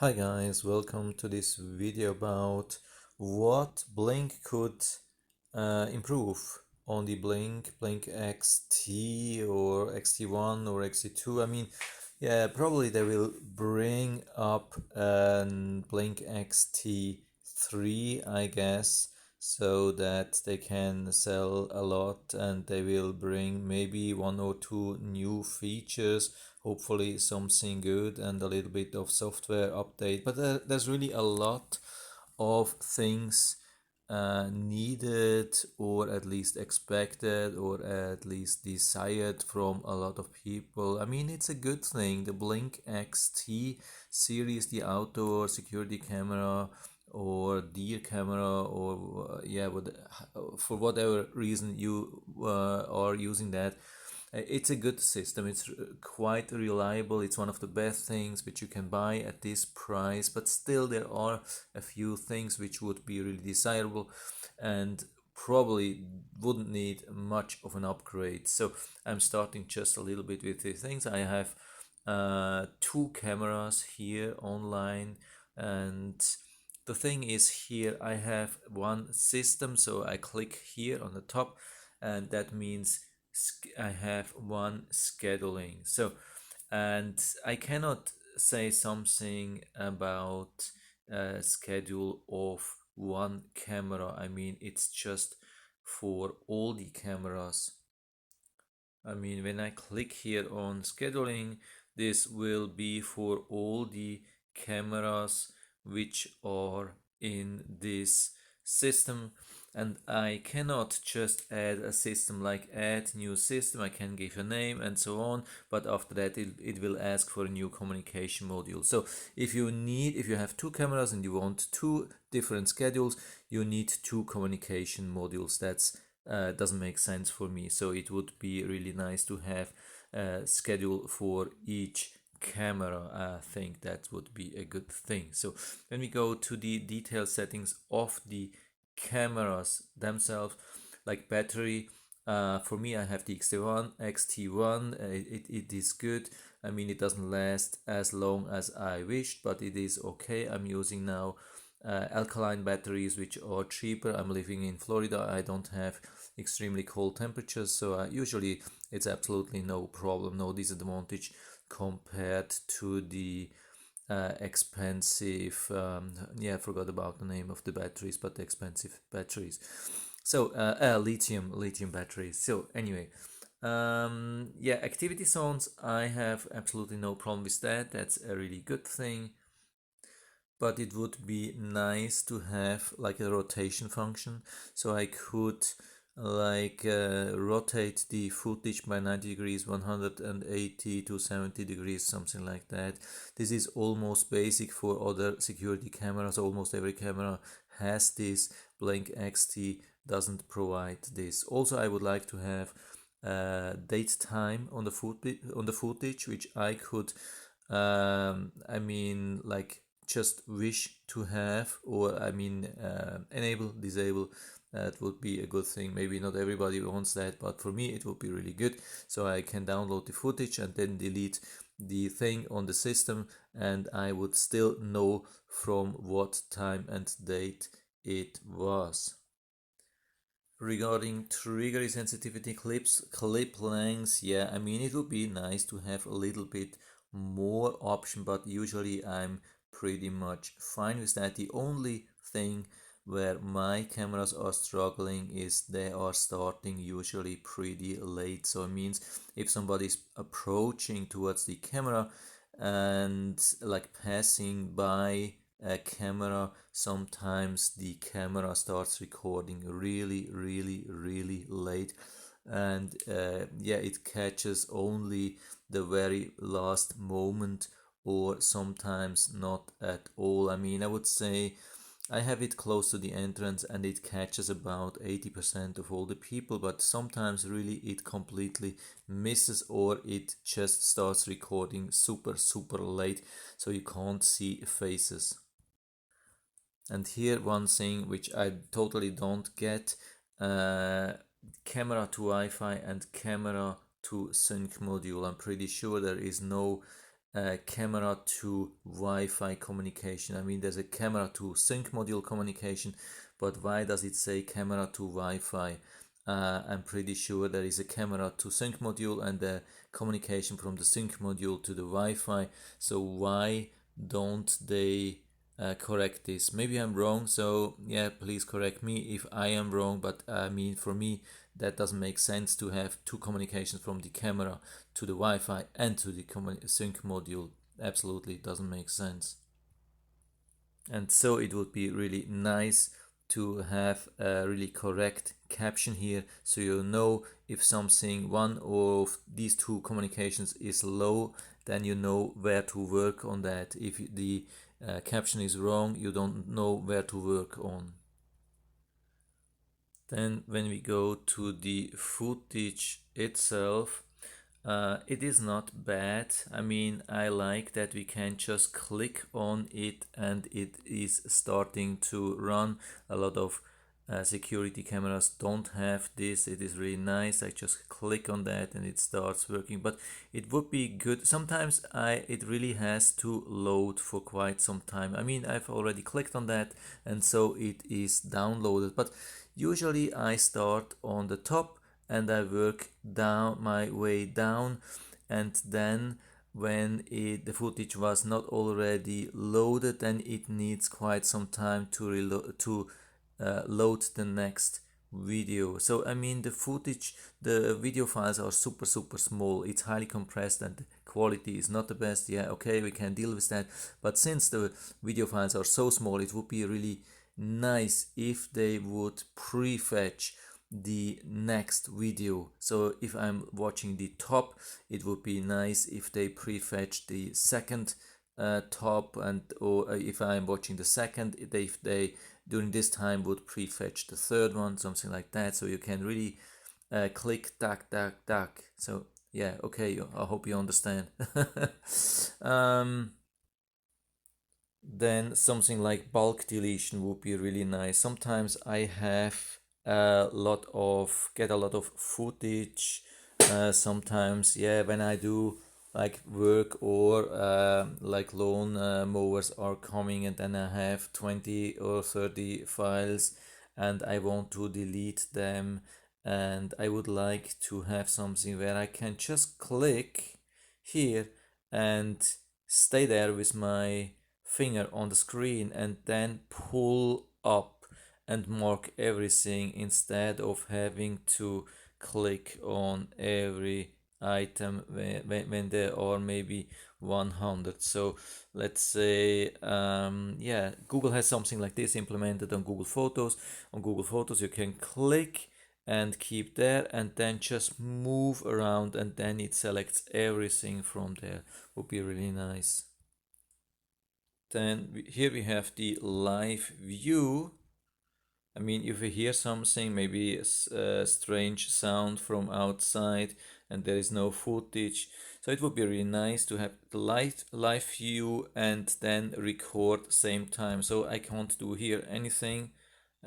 Hi guys, welcome to this video about what Blink could improve on the Blink XT or XT1 or XT2. Yeah, probably they will bring up Blink XT3, I guess, so that they can sell a lot, and they will bring maybe one or two new features, hopefully something good and a little bit of software update. But there's really a lot of things needed, or at least expected, or at least desired from a lot of people. I mean, it's a good thing. The Blink XT series, the outdoor security camera or deer camera, or for whatever reason you are using that, it's a good system. It's quite reliable. It's one of the best things which you can buy at this price, but still there are a few things which would be really desirable and probably wouldn't need much of an upgrade. So I'm starting just a little bit with these things. I have two cameras here online, and the thing is, here I have one system, so I click here on the top, and that means I have one scheduling. So, and I cannot say something about a schedule of one camera. I mean, it's just for all the cameras. I mean, when I click here on scheduling, this will be for all the cameras which are in this system. And I cannot just add a system like add new system. I can give a name and so on, but after that it will ask for a new communication module. So if you have two cameras and you want two different schedules, you need two communication modules. That's doesn't make sense for me. So it would be really nice to have a schedule for each camera. I think that would be a good thing. So when we go to the detail settings of the cameras themselves, like battery, for me I have the XT1. It is good. I mean, it doesn't last as long as I wished, but it is okay. I'm using now alkaline batteries, which are cheaper. I'm living in Florida. I don't have extremely cold temperatures, so usually it's absolutely no problem, no disadvantage compared to the expensive, I forgot about the name of the batteries, but the expensive batteries. So lithium batteries. So anyway, activity zones, I have absolutely no problem with that. That's a really good thing. But it would be nice to have like a rotation function, so I could rotate the footage by 90 degrees, 180 to 70 degrees, something like that. This is almost basic for other security cameras. Almost every camera has this. Blink XT doesn't provide this. Also, I would like to have date time on the footage, which I could just wish to have, or enable, disable. That would be a good thing. Maybe not everybody wants that, but for me it would be really good. So I can download the footage and then delete the thing on the system, and I would still know from what time and date it was. Regarding trigger sensitivity, clip lengths, yeah, I mean, it would be nice to have a little bit more option, but usually I'm pretty much fine with that. The only thing where my cameras are struggling is they are starting usually pretty late. So it means if somebody's approaching towards the camera and like passing by a camera, sometimes the camera starts recording really late, and it catches only the very last moment, or sometimes not at all. I mean, I would say I have it close to the entrance and it catches about 80% of all the people, but sometimes really it completely misses, or it just starts recording super late, so you can't see faces. And here one thing which I totally don't get, camera to Wi-Fi and camera to sync module. I'm pretty sure there is no camera to Wi-Fi communication. I mean, there's a camera to sync module communication, but why does it say camera to Wi-Fi? I'm pretty sure there is a camera to sync module and the communication from the sync module to the Wi-Fi. So why don't they correct this? Maybe I'm wrong, so yeah, please correct me if I am wrong, but I mean, for me, that doesn't make sense to have two communications from the camera to the Wi-Fi and to the sync module. Absolutely doesn't make sense. And so it would be really nice to have a really correct caption here, so you know if one of these two communications is low, then you know where to work on that. If the caption is wrong, you don't know where to work on. Then when we go to the footage itself, it is not bad. I mean, I like that we can just click on it and it is starting to run. A lot of security cameras don't have this. It is really nice. I just click on that and it starts working. But it would be good. Sometimes it really has to load for quite some time. I mean, I've already clicked on that and so it is downloaded. But usually I start on the top and I work down my way down, and then when the footage was not already loaded, then it needs quite some time to load the next video. So I mean, the video files are super small. It's highly compressed and the quality is not the best. Yeah, okay, we can deal with that. But since the video files are so small, it would be really nice if they would prefetch the next video. So if I'm watching the top, it would be nice if they prefetch the second top, and or if I'm watching the second, if they during this time would prefetch the third one, something like that, so you can really click duck. So yeah, okay, I hope you understand. Then something like bulk deletion would be really nice. Sometimes I have get a lot of footage. Sometimes, yeah, when I do like work or like lawn mowers are coming, and then I have 20 or 30 files and I want to delete them, and I would like to have something where I can just click here and stay there with my finger on the screen and then pull up and mark everything instead of having to click on every item when there are maybe 100. So let's say yeah, Google has something like this implemented on Google Photos. On Google Photos you can click and keep there and then just move around, and then it selects everything from there. Would be really nice. Then here we have the live view. I mean, if we hear something, maybe a strange sound from outside and there is no footage, so it would be really nice to have the live view and then record same time. So I can't do here anything.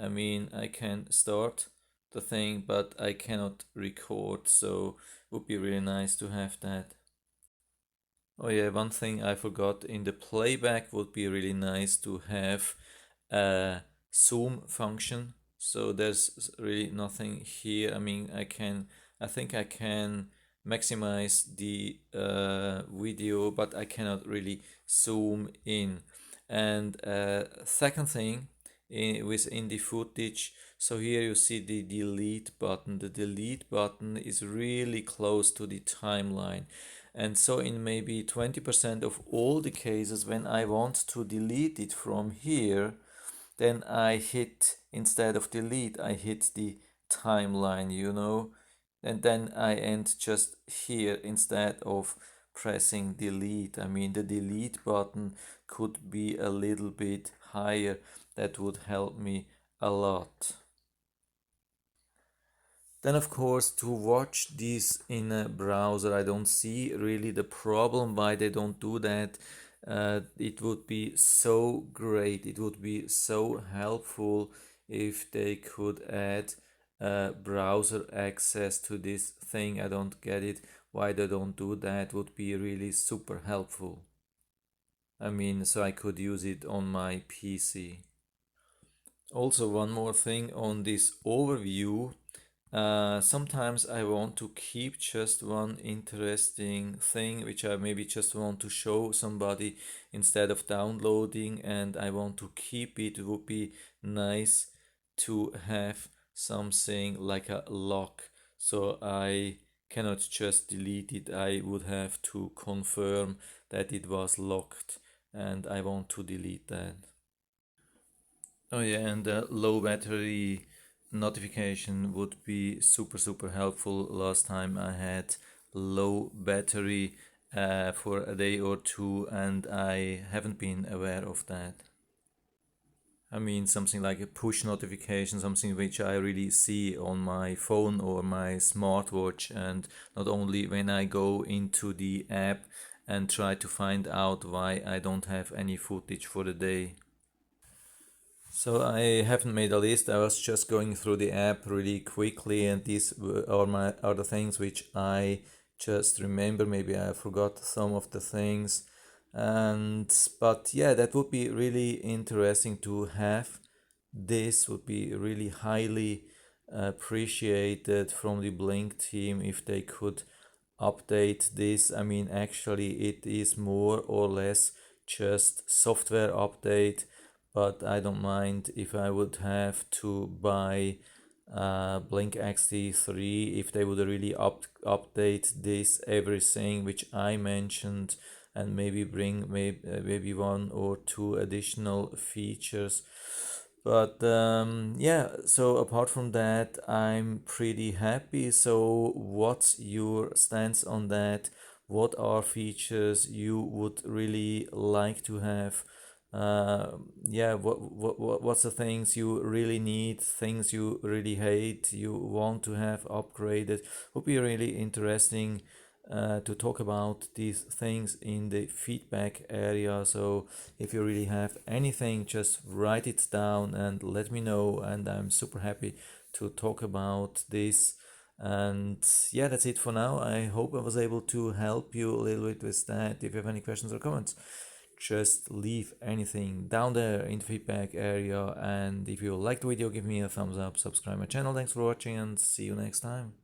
I mean, I can start the thing, but I cannot record, so it would be really nice to have that. Oh yeah, one thing I forgot, in the playback would be really nice to have a zoom function. So there's really nothing here. I mean, I think I can maximize the video, but I cannot really zoom in. And second thing, within the footage, so here you see the delete button. The delete button is really close to the timeline. And so in maybe 20% of all the cases, when I want to delete it from here, then I hit, instead of delete, I hit the timeline, and then I end just here instead of pressing delete. I mean, the delete button could be a little bit higher. That would help me a lot. Then of course, to watch this in a browser, I don't see really the problem why they don't do that. It would be so great, it would be so helpful if they could add browser access to this thing. I don't get it. why they don't do that would be really super helpful. I mean, so I could use it on my PC. Also, one more thing on this overview. Sometimes I want to keep just one interesting thing which I maybe just want to show somebody instead of downloading, and I want to keep it. It would be nice to have something like a lock, so I cannot just delete it. I would have to confirm that it was locked, and I want to delete that. Oh yeah, and the low battery notification would be super helpful. Last time I had low battery for a day or two, and I haven't been aware of that. I mean, something like a push notification, something which I really see on my phone or my smartwatch, and not only when I go into the app and try to find out why I don't have any footage for the day. So I haven't made a list. I was just going through the app really quickly, and these are the things which I just remember. Maybe I forgot some of the things, and but yeah, that would be really interesting to have. This would be really highly appreciated from the Blink team if they could update this. I mean, actually, it is more or less just software update, but I don't mind if I would have to buy Blink XT3 if they would really update this everything which I mentioned, and maybe bring maybe one or two additional features. But yeah, so apart from that, I'm pretty happy. So what's your stance on that? What are features you would really like to have? Yeah, what's the things you really need, things you really hate, you want to have upgraded? Would be really interesting to talk about these things in the feedback area. So if you really have anything, just write it down and let me know, and I'm super happy to talk about this. And yeah, that's it for now. I hope I was able to help you a little bit with that. If you have any questions or comments, just leave anything down there in the feedback area. And if you liked the video, give me a thumbs up, subscribe my channel. Thanks for watching, and see you next time.